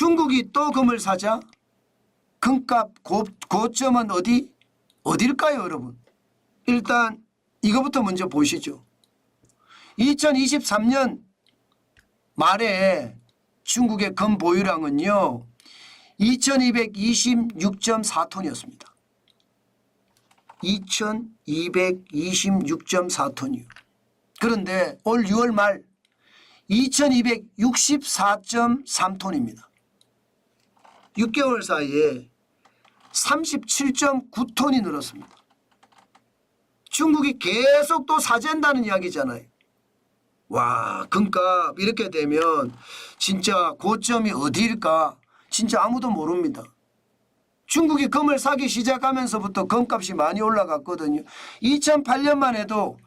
중국이 또 금을 사자? 금값 고점은 어딜까요, 여러분? 일단 이거부터 먼저 보시죠. 2023년 말에 중국의 금 보유량은요 2226.4톤이었습니다. 2226.4톤이요. 그런데 올 6월 말 2264.3톤입니다. 6개월 사이에 37.9톤이 늘었습니다. 중국이 계속 또 사재한다는 이야기잖아요. 와, 금값 이렇게 되면 진짜 고점이 어디일까? 진짜 아무도 모릅니다. 중국이 금을 사기 시작하면서부터 금값이 많이 올라갔거든요. 2008년만 해도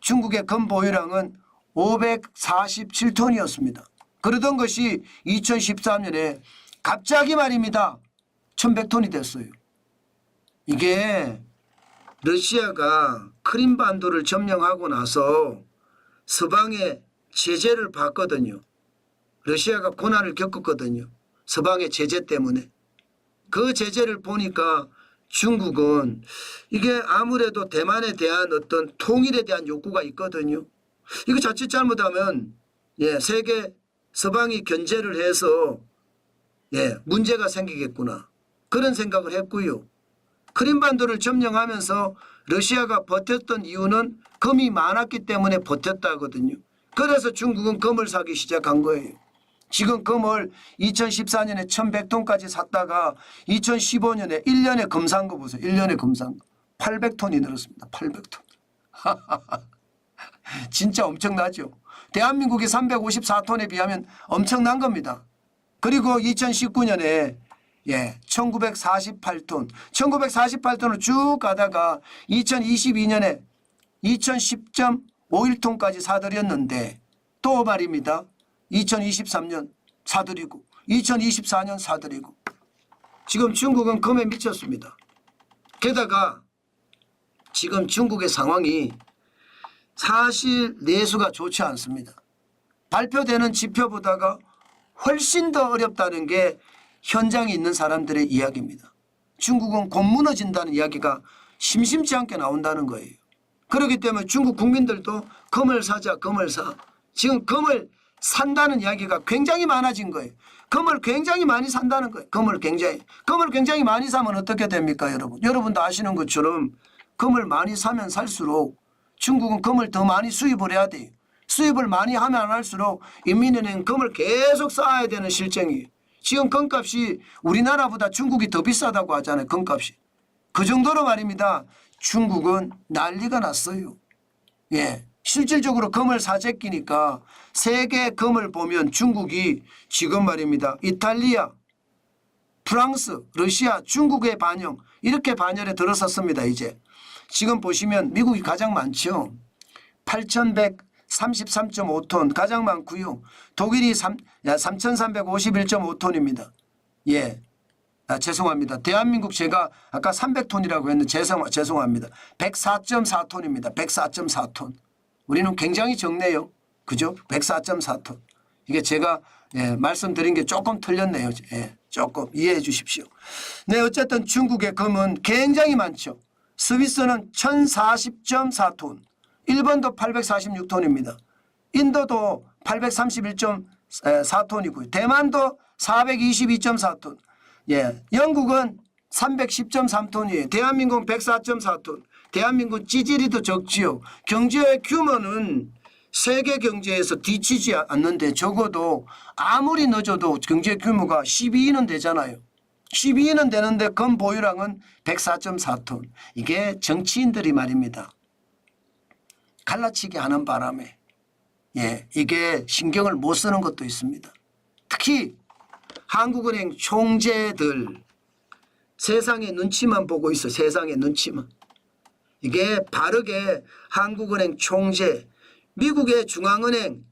중국의 금 보유량은 547톤이었습니다. 그러던 것이 2013년에 갑자기 말입니다. 1100톤이 됐어요. 이게 러시아가 크림반도를 점령하고 나서 서방의 제재를 받거든요. 러시아가 고난을 겪었거든요. 서방의 제재 때문에. 그 제재를 보니까 중국은 이게 아무래도 대만에 대한 어떤 통일에 대한 욕구가 있거든요. 이거 자칫 잘못하면 세계 서방이 견제를 해서 문제가 생기겠구나. 그런 생각을 했고요. 크림반도를 점령하면서 러시아가 버텼던 이유는 금이 많았기 때문에 버텼다거든요. 그래서 중국은 금을 사기 시작한 거예요. 지금 금을 2014년에 1100톤까지 샀다가 2015년에 1년에 금 산 거 보세요. 1년에 금 산 거. 800톤이 늘었습니다. 800톤. 진짜 엄청나죠. 대한민국이 354톤에 비하면 엄청난 겁니다. 그리고 2019년에 1948톤. 1948톤을 쭉 가다가 2022년에 2010.51톤까지 사들였는데 또 말입니다. 2023년 사들이고 2024년 사들이고 지금 중국은 금에 미쳤습니다. 게다가 지금 중국의 상황이 사실 내수가 좋지 않습니다. 발표되는 지표보다가 훨씬 더 어렵다는 게 현장에 있는 사람들의 이야기입니다. 중국은 곧 무너진다는 이야기가 심심치 않게 나온다는 거예요. 그렇기 때문에 중국 국민들도 금을 사자, 금을 사. 지금 금을 산다는 이야기가 굉장히 많아진 거예요. 금을 굉장히 많이 산다는 거예요. 금을 굉장히 많이 사면 어떻게 됩니까, 여러분? 여러분도 아시는 것처럼 금을 많이 사면 살수록 중국은 금을 더 많이 수입을 해야 돼요. 수입을 많이 하면 할수록 인민은행 금을 계속 쌓아야 되는 실정이에요. 지금 금값이 우리나라보다 중국이 더 비싸다고 하잖아요. 금값이. 그 정도로 말입니다. 중국은 난리가 났어요. 실질적으로 금을 사재끼니까 세계 금을 보면 중국이 지금 말입니다. 이탈리아, 프랑스, 러시아, 중국의 반영 이렇게 반열에 들어섰습니다. 이제 지금 보시면 미국이 가장 많죠. 8133.5톤 가장 많고요. 독일이 3351.5톤입니다. 죄송합니다. 대한민국 제가 아까 300톤이라고 했는데 죄송합니다. 104.4톤입니다. 104.4톤. 우리는 굉장히 적네요. 그죠? 104.4톤. 이게 제가 말씀드린 게 조금 틀렸네요. 조금 이해해 주십시오. 어쨌든 중국의 금은 굉장히 많죠. 스위스는 1040.4톤. 일본도 846톤입니다. 인도도 831.4톤이고요. 대만도 422.4톤. 영국은 310.3톤이에요. 대한민국은 104.4톤. 대한민국은 찌질이도 적지요. 경제의 규모는 세계 경제에서 뒤치지 않는데 적어도 아무리 늦어도 경제 규모가 12위는 되잖아요. 12위는 되는데 금 보유량은 104.4톤. 이게 정치인들이 말입니다. 갈라치기 하는 바람에 이게 신경을 못 쓰는 것도 있습니다. 특히 한국은행 총재들 세상의 눈치만 보고 있어. 세상의 눈치만. 이게 바르게 한국은행 총재, 미국의 중앙은행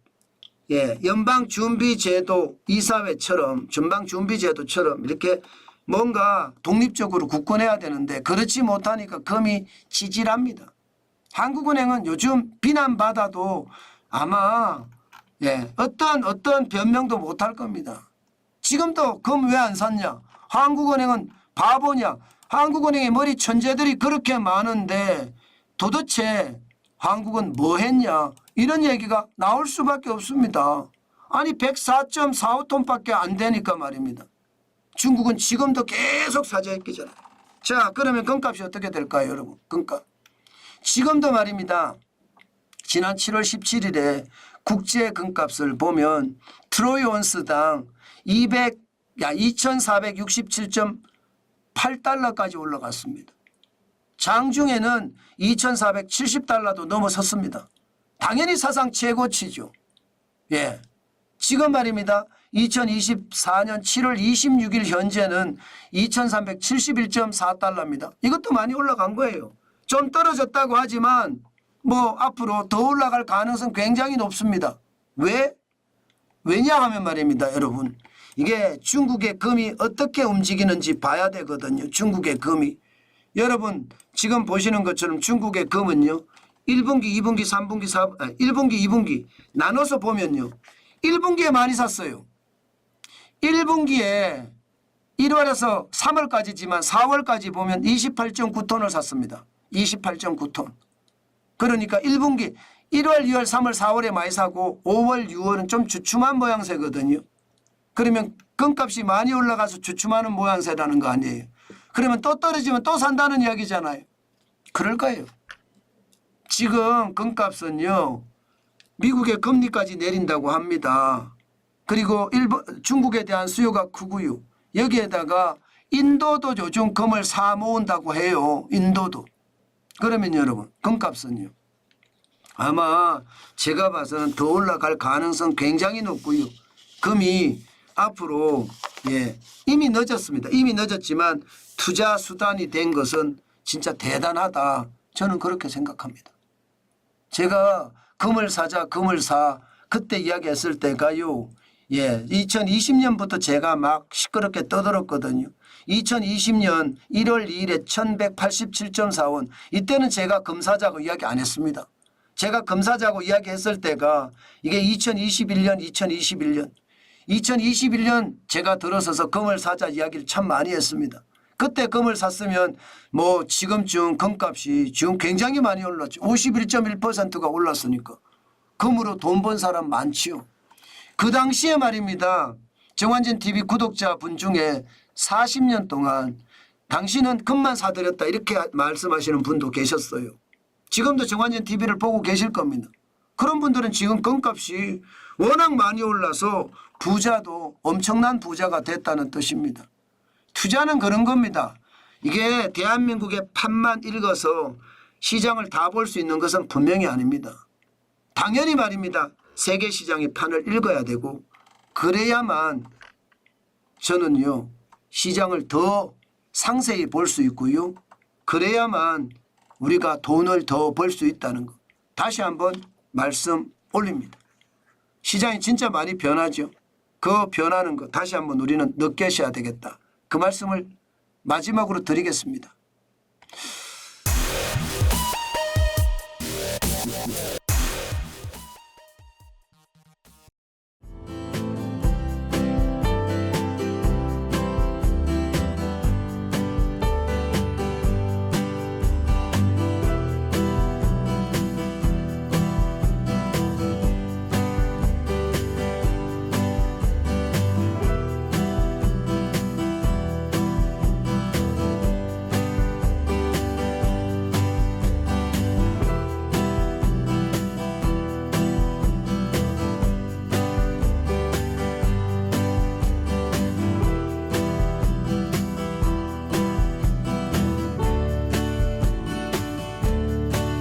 연방준비제도 이사회처럼 전방준비제도처럼 이렇게 뭔가 독립적으로 굳건해야 되는데 그렇지 못하니까 금이 찌질합니다. 한국은행은 요즘 비난받아도 아마 어떤 변명도 못할 겁니다. 지금도 금 왜 안 샀냐? 한국은행은 바보냐? 한국은행의 머리 천재들이 그렇게 많은데 도대체 한국은 뭐 했냐? 이런 얘기가 나올 수밖에 없습니다. 아니 104.45톤밖에 안 되니까 말입니다. 중국은 지금도 계속 사재 있기잖아요. 자, 그러면 금값이 어떻게 될까요, 여러분? 금값. 지금도 말입니다. 지난 7월 17일에 국제 금값을 보면 트로이 온스당 2467.8달러까지 올라갔습니다. 장중에는 2470달러도 넘어섰습니다. 당연히 사상 최고치죠. 예. 지금 말입니다. 2024년 7월 26일 현재는 2371.4달러입니다. 이것도 많이 올라간 거예요. 좀 떨어졌다고 하지만 뭐 앞으로 더 올라갈 가능성 굉장히 높습니다. 왜? 왜냐하면 말입니다, 여러분. 이게 중국의 금이 어떻게 움직이는지 봐야 되거든요. 중국의 금이. 여러분 지금 보시는 것처럼 중국의 금은요. 1분기, 2분기, 3분기, 1분기, 2분기 나눠서 보면요. 1분기에 많이 샀어요. 1분기에 1월에서 3월까지지만 4월까지 보면 28.9톤을 샀습니다. 28.9톤. 그러니까 1분기 1월, 2월, 3월, 4월에 많이 사고 5월, 6월은 좀 주춤한 모양새거든요. 그러면 금값이 많이 올라가서 주춤하는 모양새라는 거 아니에요. 그러면 또 떨어지면 또 산다는 이야기잖아요. 그럴 거예요. 지금 금값은요. 미국의 금리까지 내린다고 합니다. 그리고 중국에 대한 수요가 크고요. 여기에다가 인도도 요즘 금을 사 모은다고 해요. 인도도. 그러면 여러분 금값은요. 아마 제가 봐서는 더 올라갈 가능성 굉장히 높고요. 금이 앞으로 이미 늦었습니다. 이미 늦었지만 투자 수단이 된 것은 진짜 대단하다. 저는 그렇게 생각합니다. 제가 금을 사자 금을 사 그때 이야기했을 때가요. 2020년부터 제가 막 시끄럽게 떠들었거든요. 2020년 1월 2일에 1187.4원 이때는 제가 금 사자고 이야기 안 했습니다. 제가 금 사자고 이야기했을 때가 이게 2021년 제가 들어서서 금을 사자 이야기를 참 많이 했습니다. 그때 금을 샀으면 뭐 지금쯤 금값이 지금 굉장히 많이 올랐죠. 51.1%가 올랐으니까. 금으로 돈 번 사람 많지요. 그 당시에 말입니다. 정환진 TV 구독자분 중에 40년 동안 당신은 금만 사들였다 이렇게 말씀하시는 분도 계셨어요. 지금도 정환진 TV를 보고 계실 겁니다. 그런 분들은 지금 금값이 워낙 많이 올라서 부자도 엄청난 부자가 됐다는 뜻입니다. 투자는 그런 겁니다. 이게 대한민국의 판만 읽어서 시장을 다 볼 수 있는 것은 분명히 아닙니다. 당연히 말입니다. 세계 시장의 판을 읽어야 되고 그래야만 저는요. 시장을 더 상세히 볼 수 있고요. 그래야만 우리가 돈을 더 벌 수 있다는 것. 다시 한번 말씀 올립니다. 시장이 진짜 많이 변하죠. 그 변하는 것 다시 한번 우리는 느껴셔야 되겠다. 그 말씀을 마지막으로 드리겠습니다.